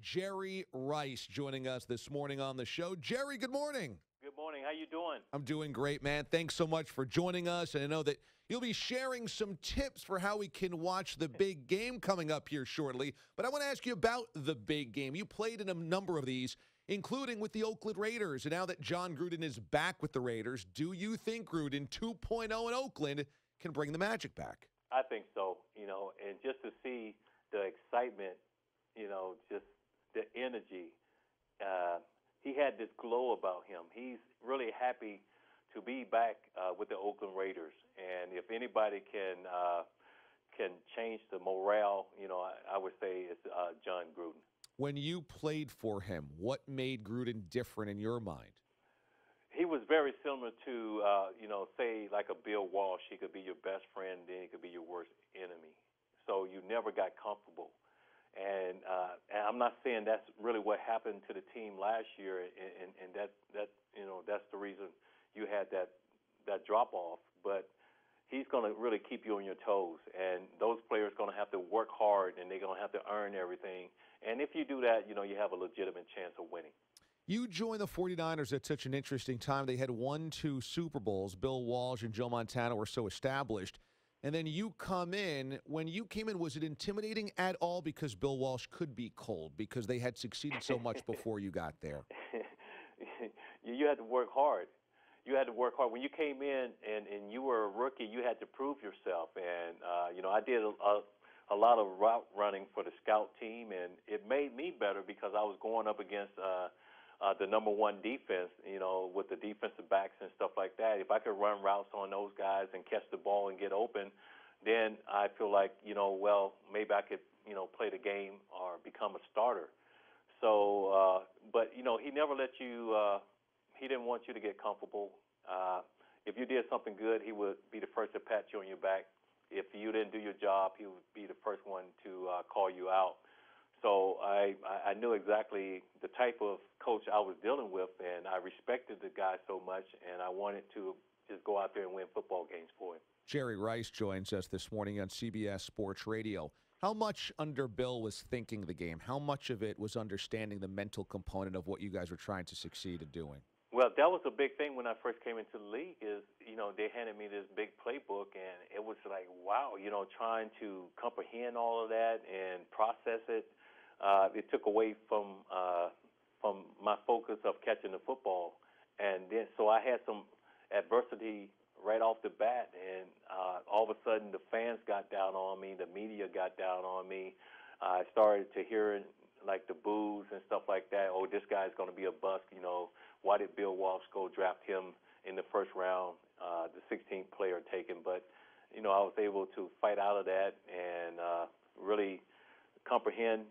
Jerry Rice joining us this morning on the show. Jerry, good morning. Good morning. How you doing? I'm doing great, man. Thanks so much for joining us. And I know that you'll be sharing some tips for how we can watch the big game coming up here shortly. But I want to ask you about the big game. You played in a number of these, including with the Oakland Raiders. And now that Jon Gruden is back with the Raiders, do you think Gruden 2.0 in Oakland can bring the magic back? I think so, and just to see the excitement, just the energy. He had this glow about him. He's really happy to be back with the Oakland Raiders. And if anybody can change the morale, I would say it's Jon Gruden. When you played for him, what made Gruden different in your mind? He was very similar to, say like a Bill Walsh. He could be your best friend, then he could be your worst enemy. So you never got comfortable. And I'm not saying that's really what happened to the team last year, and that's the reason you had that drop off. But he's going to really keep you on your toes, and those players are going to have to work hard, and they're going to have to earn everything. And if you do that, you have a legitimate chance of winning. You joined the 49ers at such an interesting time. They had won 2 Super Bowls. Bill Walsh and Joe Montana were so established. And then you come in. When you came in, was it intimidating at all because Bill Walsh could be cold because they had succeeded so much before you got there? You had to work hard. When you came in and you were a rookie, you had to prove yourself. And, I did a lot of route running for the scout team, and it made me better because I was going up against the number one defense, with the defensive backs and stuff like that. If I could run routes on those guys and catch the ball and get open, then I feel like, maybe I could, play the game or become a starter. So, but, he never let you, he didn't want you to get comfortable. If you did something good, he would be the first to pat you on your back. If you didn't do your job, he would be the first one to call you out. So I knew exactly the type of coach I was dealing with, and I respected the guy so much, and I wanted to just go out there and win football games for him. Jerry Rice joins us this morning on CBS Sports Radio. How much under Bill was thinking the game? How much of it was understanding the mental component of what you guys were trying to succeed at doing? Well, that was a big thing when I first came into the league is, they handed me this big playbook, and it was like, wow, trying to comprehend all of that and process it. It took away from my focus of catching the football, and then so I had some adversity right off the bat, and all of a sudden the fans got down on me, the media got down on me. I started to hear like the boos and stuff like that. Oh, this guy's going to be a bust. Why did Bill Walsh go draft him in the first round, the 16th player taken? But I was able to fight out of that and really comprehend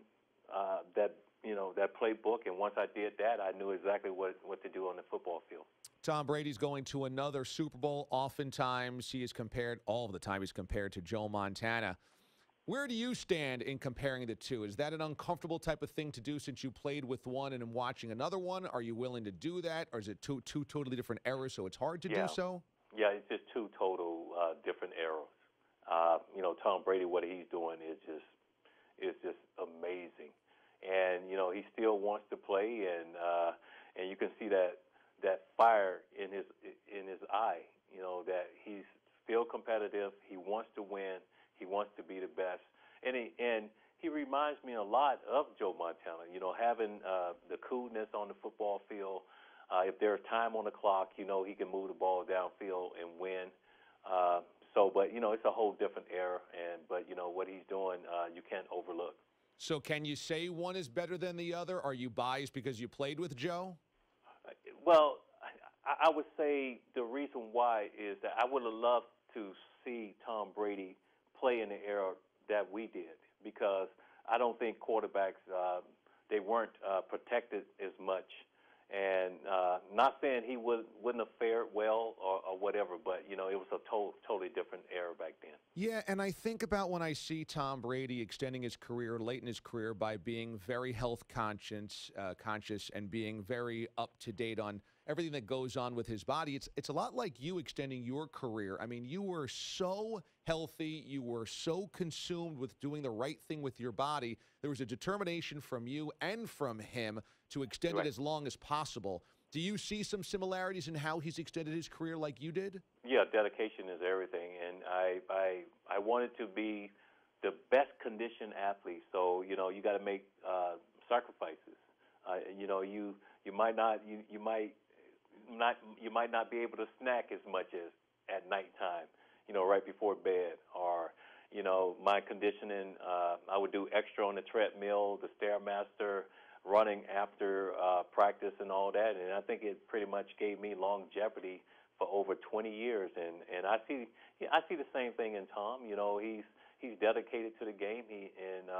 that playbook, and once I did that, I knew exactly what to do on the football field. Tom Brady's going to another Super Bowl. Oftentimes, all of the time, he's compared to Joe Montana. Where do you stand in comparing the two? Is that an uncomfortable type of thing to do since you played with one and watching another one? Are you willing to do that, or is it two totally different eras, so it's hard to do so? Yeah, it's just 2 total different eras. Tom Brady, what he's doing is just amazing. And he still wants to play, and you can see that fire in his eye. That he's still competitive. He wants to win. He wants to be the best, and he reminds me a lot of Joe Montana. Having the coolness on the football field. If there's time on the clock, he can move the ball downfield and win. But it's a whole different era, but what he's doing, you can't overlook. So can you say one is better than the other? Are you biased because you played with Joe? Well, I would say the reason why is that I would have loved to see Tom Brady play in the era that we did, because I don't think quarterbacks, they weren't protected as much. And not saying he wouldn't have fared well or whatever, but, it was a totally different era back then. Yeah, and I think about when I see Tom Brady extending his career, late in his career, by being very health conscious and being very up to date on everything that goes on with his body. It's a lot like you extending your career. I mean, you were so healthy. You were so consumed with doing the right thing with your body. There was a determination from you and from him to extend it as long as possible. Do you see some similarities in how he's extended his career like you did? Yeah, dedication is everything, and I wanted to be the best conditioned athlete. So you got to make sacrifices. You might not be able to snack as much as at nighttime. Right before bed, or my conditioning. I would do extra on the treadmill, the Stairmaster, running after practice and all that, and I think it pretty much gave me longevity for over 20 years. And I see the same thing in Tom. He's dedicated to the game.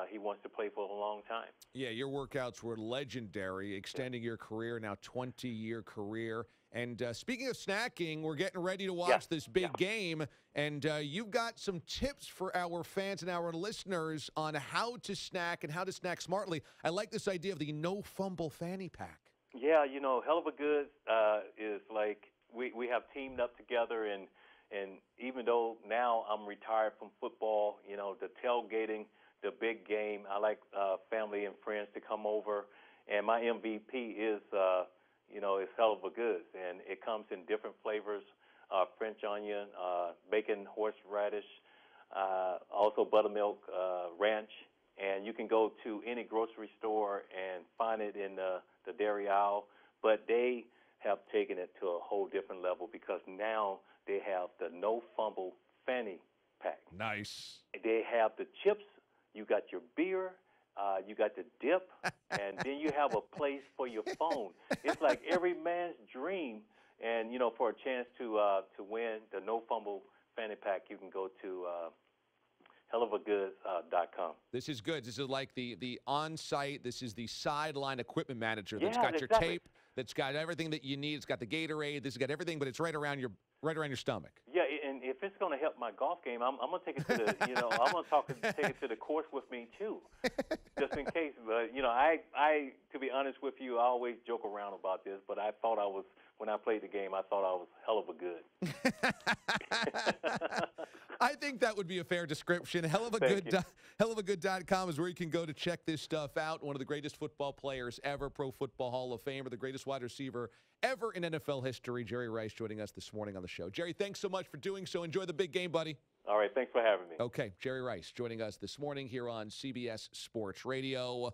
He wants to play for a long time. Yeah, your workouts were legendary, extending your career, now 20-year career. And speaking of snacking, we're getting ready to watch this big game, and you've got some tips for our fans and our listeners on how to snack and how to snack smartly. I like this idea of the no-fumble fanny pack. Yeah, Hell of a Goods is like we have teamed up together, and even though now I'm retired from football, the tailgating, the big game, I like family and friends to come over, and my MVP is it's Hell of a Goods, and it comes in different flavors, French onion, bacon horseradish, also buttermilk ranch, and you can go to any grocery store and find it in the dairy aisle, but they have taken it to a whole different level because now they have the no-fumble fanny pack. Nice. They have the chips, you got your beer, you got the dip, and then you have a place for your phone. It's like every man's dream. And, for a chance to win the no-fumble fanny pack, you can go to hellofagoods.com. This is good. This is like the on-site, this is the sideline equipment manager that's got your tape, that's got everything that you need. It's got the Gatorade. This has got everything, but it's right around your stomach. Yeah, and if it's going to help my golf game, I'm going to take it to the, I'm going to take it to the course with me too, just in case. But I to be honest with you, I always joke around about this, but I thought when I played the game, I thought I was hell of a good. I think that would be a fair description. Hellofagoods.com is where you can go to check this stuff out. One of the greatest football players ever, Pro Football Hall of Famer, the greatest wide receiver ever in NFL history, Jerry Rice, joining us this morning on the show. Jerry, thanks so much for doing so. Enjoy the big game, buddy. All right, thanks for having me. Okay, Jerry Rice joining us this morning here on CBS Sports Radio.